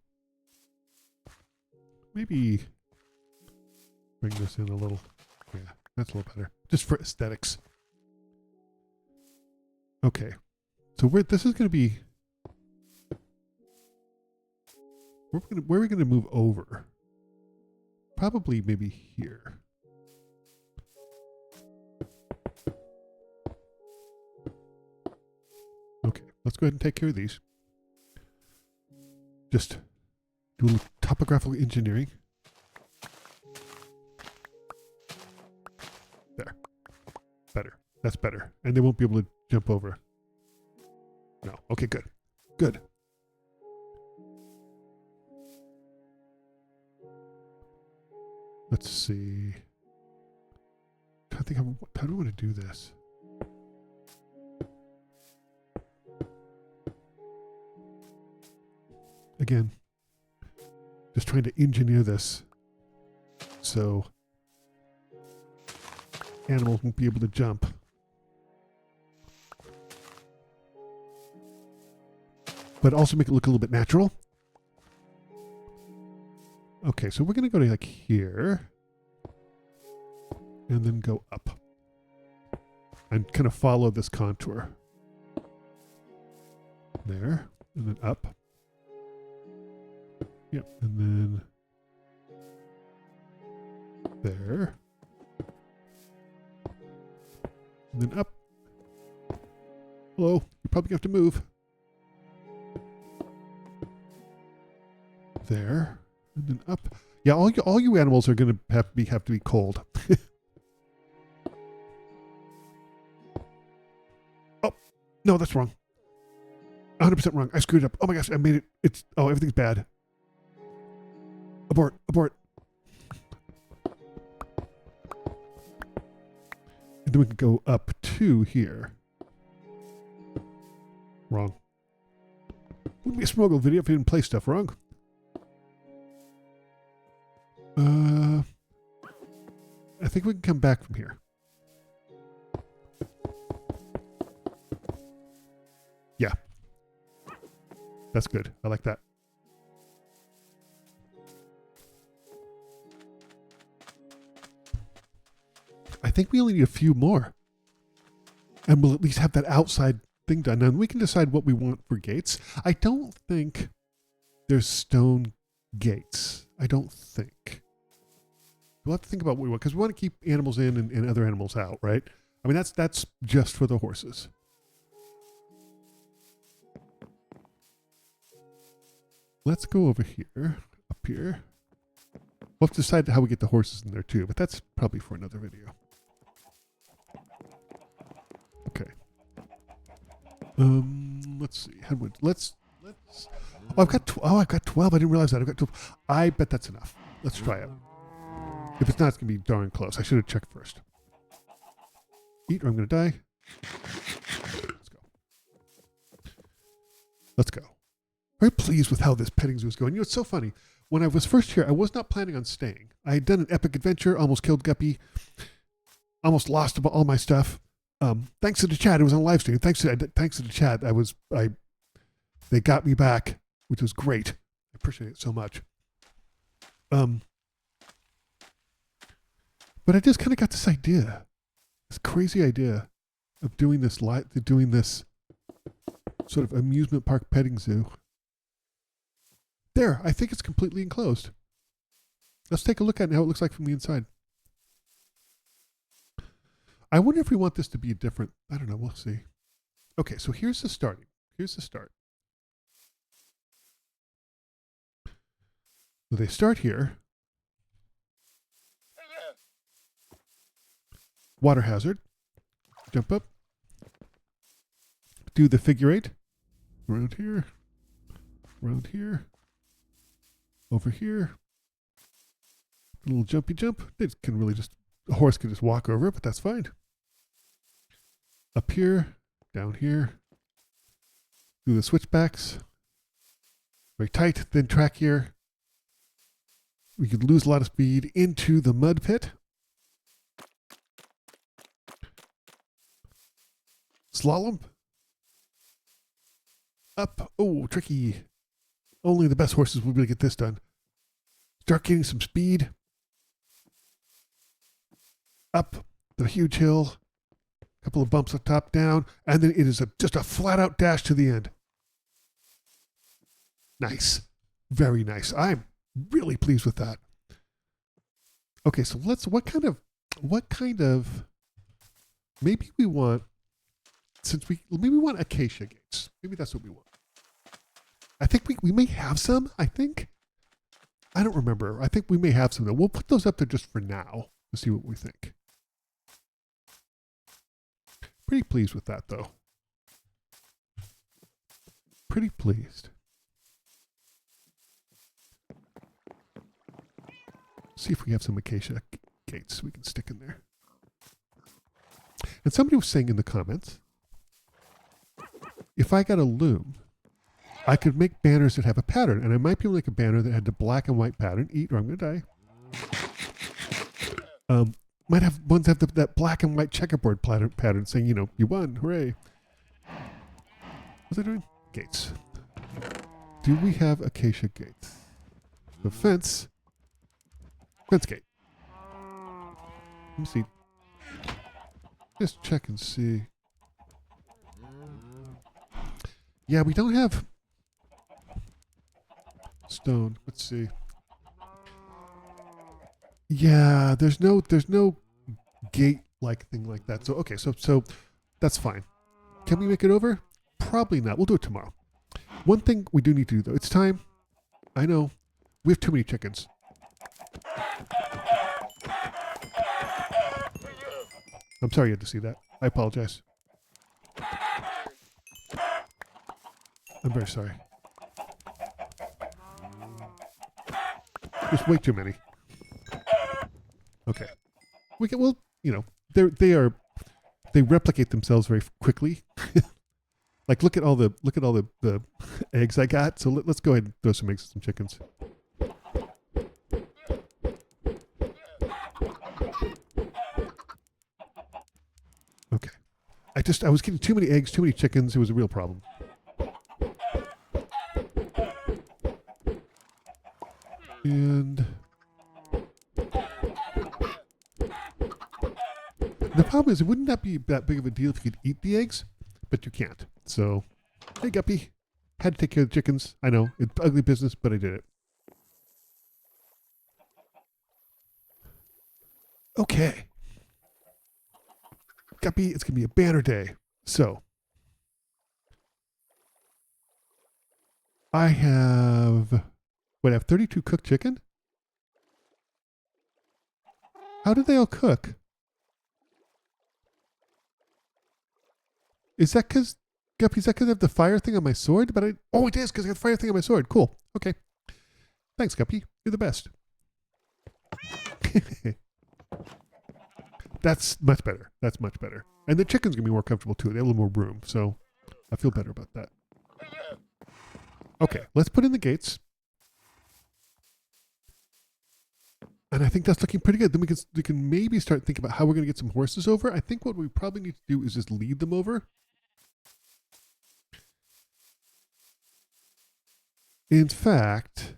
Maybe bring this in a little. Yeah, that's a little better. Just for aesthetics. Okay. So this is going to be. Where are we going to move over? Probably maybe here. Okay, let's go ahead and take care of these. Just do a little topographical engineering. There. Better. That's better. And they won't be able to jump over. No. Okay, good. Good. Let's see. I think how do I want to do this? Again, just trying to engineer this so animals won't be able to jump. But also make it look a little bit natural. Okay, so we're going to go to like here and then go up and kind of follow this contour. There, and then up. Yep, and then there. And then up. Hello, you're probably going to have to move. There. And then up. Yeah, all you animals are going to have to be cold. Oh, no, that's wrong. 100% wrong. I screwed up. Oh my gosh, I made it. Everything's bad. Abort, abort. And then we can go up to here. Wrong. Wouldn't be a Snorgle video if you didn't play stuff wrong. I think we can come back from here. Yeah. That's good. I like that. I think we only need a few more. And we'll at least have that outside thing done. And we can decide what we want for gates. I don't think there's stone gates. I don't think. We'll have to think about what we want, because we want to keep animals in and other animals out, right? I mean, that's just for the horses. Let's go over here, up here. We'll have to decide how we get the horses in there too, but that's probably for another video. Okay. Let's see. Let's. Oh, I've got 12. I didn't realize that. I've got 12. I bet that's enough. Let's try it. If it's not, it's going to be darn close. I should have checked first. Eat or I'm going to die. Let's go. Let's go. Very pleased with how this petting zoo is going. You know, it's so funny. When I was first here, I was not planning on staying. I had done an epic adventure, almost killed Guppy, almost lost all my stuff. Thanks to the chat, it was on live stream. Thanks to the chat, they got me back, which was great. I appreciate it so much. But I just kind of got this idea, this crazy idea of doing this sort of amusement park petting zoo. There, I think it's completely enclosed. Let's take a look at how it looks like from the inside. I wonder if we want this to be different. I don't know. We'll see. Okay, so here's the starting. Here's the start. So they start here. Water hazard. Jump up. Do the figure eight. Around here. Around here. Over here. A little jumpy jump. They can really just, a horse can just walk over it, but that's fine. Up here. Down here. Do the switchbacks. Very tight. Then track here. we could lose a lot of speed into the mud pit. Slalom. Up. Oh, tricky. Only the best horses will be able to get this done. Start getting some speed. Up the huge hill. A couple of bumps up top, down. And then it is just a flat out dash to the end. Nice. Very nice. I'm really pleased with that. Okay, so what kind of, maybe we want, maybe we want acacia gates. Maybe that's what we want. I think we may have some, I think. I don't remember. I think we may have some. We'll put those up there just for now to see what we think. Pretty pleased with that, though. Pretty pleased. See if we have some acacia gates we can stick in there. And somebody was saying in the comments, if I got a loom, I could make banners that have a pattern, and I might be able to make a banner that had the black and white pattern. Eat or I'm going to die. Might have ones that have that black and white checkerboard pattern saying, you know, you won, hooray. What's I doing? Gates. Do we have acacia gates? The fence gate. Let me see. Just check and see. Yeah, we don't have stone. Let's see. Yeah, there's no gate like thing like that. So okay, so that's fine. Can we make it over? Probably not. We'll do it tomorrow. One thing we do need to do though, it's time. I know. We have too many chickens. I'm sorry you had to see that. I apologize. I'm very sorry. There's way too many. Okay. Well, you know, they replicate themselves very quickly. Like look at all the eggs I got. So let's go ahead and throw some eggs at some chickens. Okay. I was getting too many eggs, too many chickens. It was a real problem. And the problem is, it wouldn't that be that big of a deal if you could eat the eggs, but you can't. So, hey Guppy, had to take care of the chickens. I know, it's ugly business, but I did it. Okay. Guppy, it's going to be a banner day. So, I have 32 cooked chicken? How did they all cook? Is that because, Guppy, is that because I have the fire thing on my sword? Oh, it is because I have the fire thing on my sword. Cool. Okay. Thanks, Guppy. You're the best. That's much better. That's much better. And the chicken's going to be more comfortable too. They have a little more room. So I feel better about that. Okay. Let's put in the gates. And I think that's looking pretty good. Then we can maybe start thinking about how we're going to get some horses over. I think what we probably need to do is just lead them over. In fact,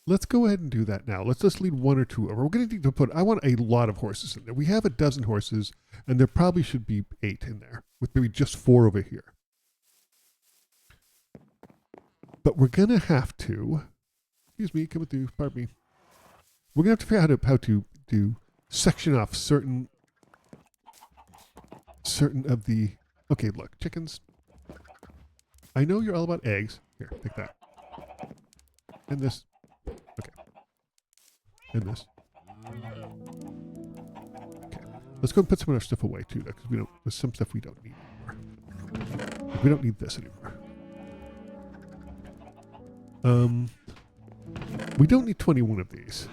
let's go ahead and do that now. Let's just lead one or two over. We're going to need to put, I want a lot of horses in there. We have 12 horses, and there probably should be 8 in there, with maybe just 4 over here. But we're going to have to, excuse me, coming through, pardon me. We're going to have to figure out how to do section off certain of the, okay, look, chickens. I know you're all about eggs. Here, take that. And this. Okay. And this. Okay. Let's go and put some of our stuff away too, because there's some stuff we don't need anymore. Like, we don't need this anymore. We don't need 21 of these.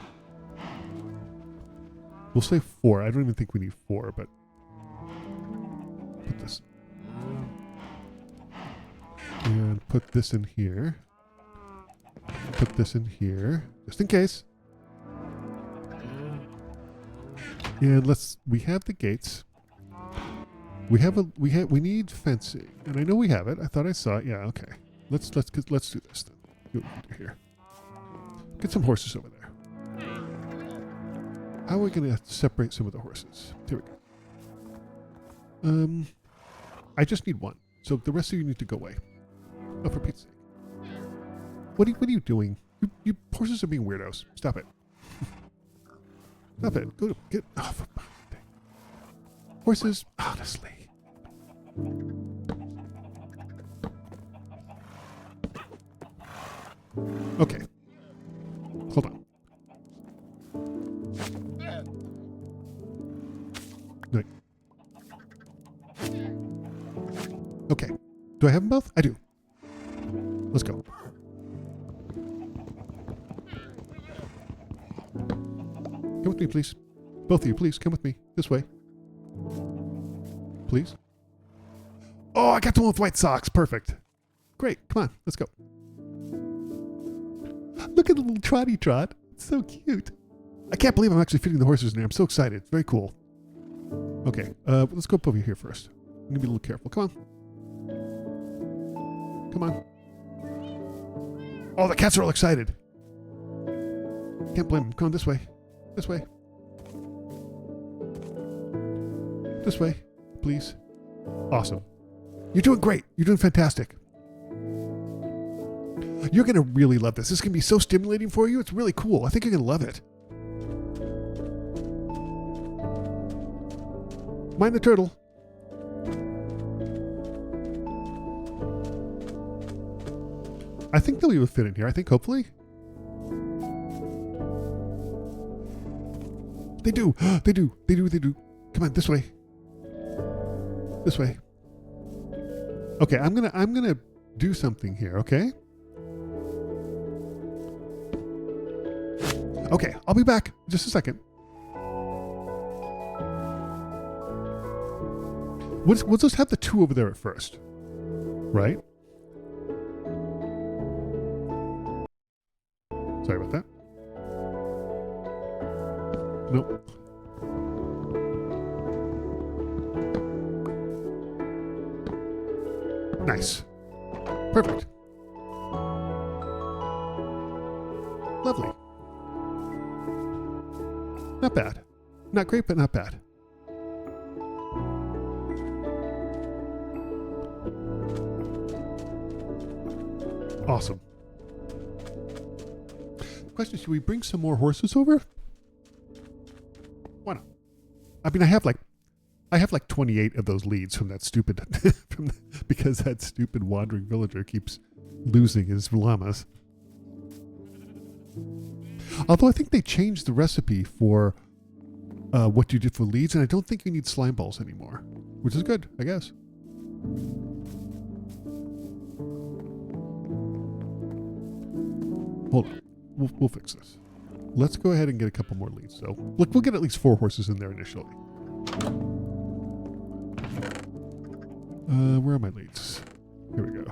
We'll say 4. I don't even think we need 4, but put this. And put this in here. Put this in here, just in case. And we have the gates. We need fencing. And I know we have it. I thought I saw it. Yeah, okay. Let's do this then. See what we can do here. Get some horses over there. How are we going to separate some of the horses? Here we go. I just need one. So the rest of you need to go away. Oh, for Pete's sake. What are you doing? You horses are being weirdos. Stop it. Stop it. Go to get off. Oh, horses, honestly. Okay. Hold on. No. Okay. Do I have them both? I do. Let's go. Come with me, please. Both of you, please, come with me. This way. Please. Oh, I got the one with white socks. Perfect. Great. Come on. Let's go. Look at the little trotty trot. It's so cute. I can't believe I'm actually fitting the horses in there. I'm so excited. It's very cool. Okay. Let's go over here first. I'm going to be a little careful. Come on. Come on. Oh, the cats are all excited. Can't blame them. Come on, this way. This way. This way, please. Awesome. You're doing great. You're doing fantastic. You're going to really love this. This is going to be so stimulating for you. It's really cool. I think you're going to love it. Mind the turtle. I think they'll even fit in here. I think, hopefully. They do. They do. They do. They do. Come on, this way. This way. Okay, I'm gonna do something here, okay? Okay, I'll be back in just a second. We'll just have the two over there at first. Right? Sorry about that. Nope. Nice. Perfect. Lovely. Not bad. Not great, but not bad. Awesome. Question, should we bring some more horses over? Why not? I mean, I have like 28 of those leads from that stupid, because that stupid wandering villager keeps losing his llamas. Although I think they changed the recipe for what you did for leads, and I don't think you need slime balls anymore, which is good, I guess. Hold on. We'll fix this. Let's go ahead and get a couple more leads. So, look, we'll get at least 4 horses in there initially. Where are my leads? Here we go.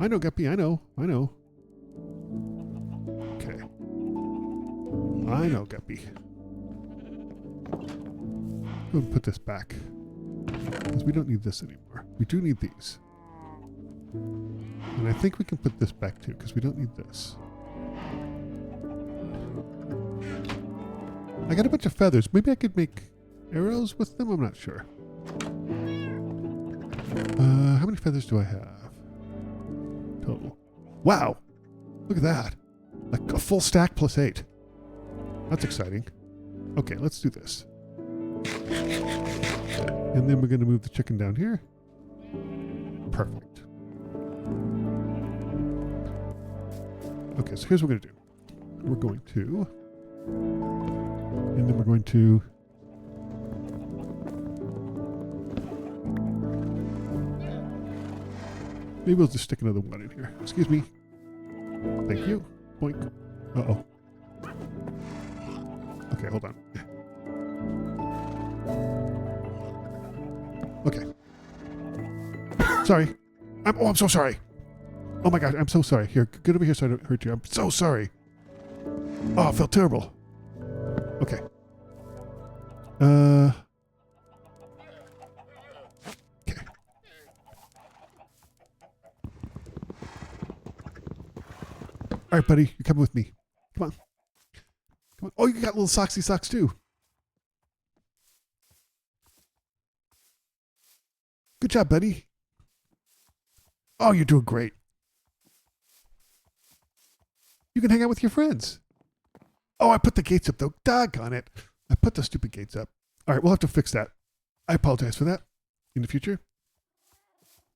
I know, Guppy. I know. Okay. I know, Guppy. Go and put this back. Because we don't need this anymore. We do need these. And I think we can put this back too, because we don't need this. I got a bunch of feathers. Maybe I could make arrows with them? I'm not sure. How many feathers do I have? Total. Wow! Look at that. Like a full stack plus 8. That's exciting. Okay, let's do this. And then we're going to move the chicken down here. Perfect. Okay, so here's what we're going to do. We're going to... And then we're going to... Maybe we'll just stick another one in here. Excuse me. Thank you. Boink. Uh-oh. Okay, hold on. Okay. Sorry. I'm so sorry. Oh my God, I'm so sorry. Here, get over here so I don't hurt you. I'm so sorry. Oh, I felt terrible. Okay. Okay. All right, buddy, you're coming with me. Come on. Come on. Oh, you got little socksy socks too. Good job, buddy. Oh, you're doing great. You can hang out with your friends. Oh, I put the gates up though. Doggone it. I put the stupid gates up. All right, we'll have to fix that. I apologize for that in the future.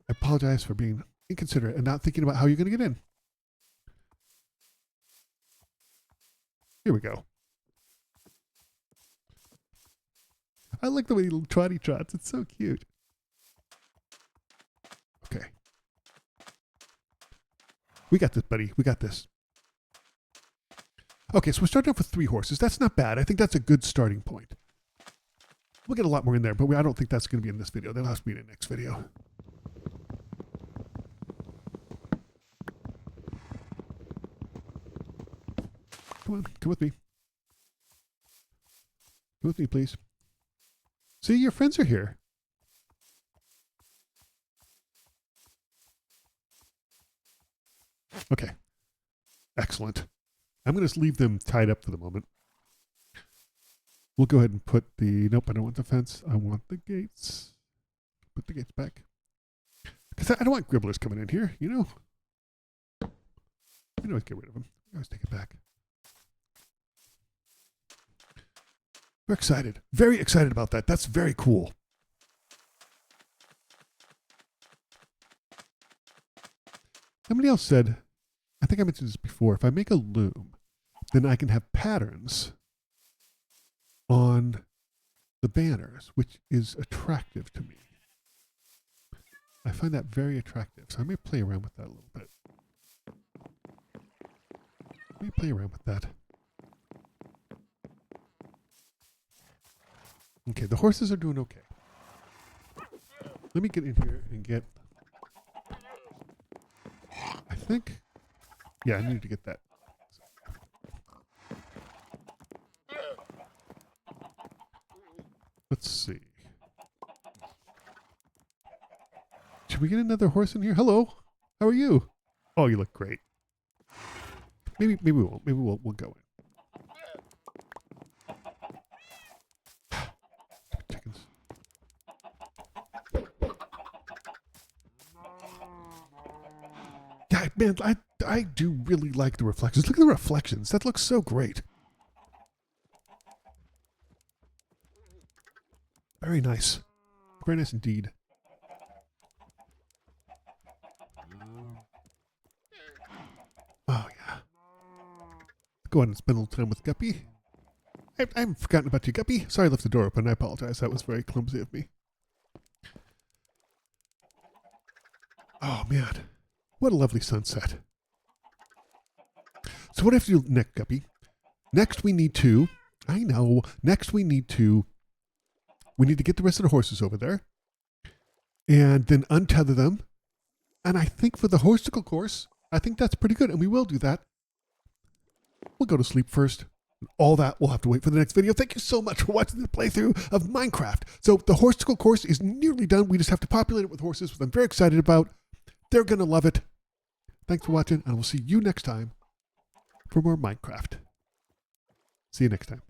I apologize for being inconsiderate and not thinking about how you're going to get in. Here we go. I like the way he little trotty trots. It's so cute. Okay. We got this, buddy. We got this. Okay, so we're starting off with 3 horses. That's not bad. I think that's a good starting point. We'll get a lot more in there, but I don't think that's going to be in this video. That'll have to be in the next video. Come on, come with me. Come with me, please. See, your friends are here. Okay. Excellent. I'm going to leave them tied up for the moment. We'll go ahead and put the... Nope, I don't want the fence. I want the gates. Put the gates back. Because I don't want gribblers coming in here, you know? We can always get rid of them. We always take it back. We're excited. Very excited about that. That's very cool. Somebody else said, I think I mentioned this before, if I make a loom, then I can have patterns on the banners, which is attractive to me. I find that very attractive, so I may play around with that a little bit. Let me play around with that. Okay, the horses are doing okay. Let me get in here and get... I think... Yeah, I need to get that. Let's see. Should we get another horse in here? Hello. How are you? Oh, you look great. Maybe we won't. Maybe we'll go in. Chickens. Yeah, man, I do really like the reflections. Look at the reflections. That looks so great. Very nice. Very nice indeed. Oh, yeah. Go on and spend a little time with Guppy. I haven't forgotten about you, Guppy. Sorry I left the door open. I apologize. That was very clumsy of me. Oh, man. What a lovely sunset. So what do I have to do next, Guppy? Next we need to... I know. Next we need to get the rest of the horses over there. And then untether them. And I think for the horsicle course, I think that's pretty good. And we will do that. We'll go to sleep first. All that we'll have to wait for the next video. Thank you so much for watching the playthrough of Minecraft. So the horsicle course is nearly done. We just have to populate it with horses, which I'm very excited about. They're going to love it. Thanks for watching, and we'll see you next time for more Minecraft. See you next time.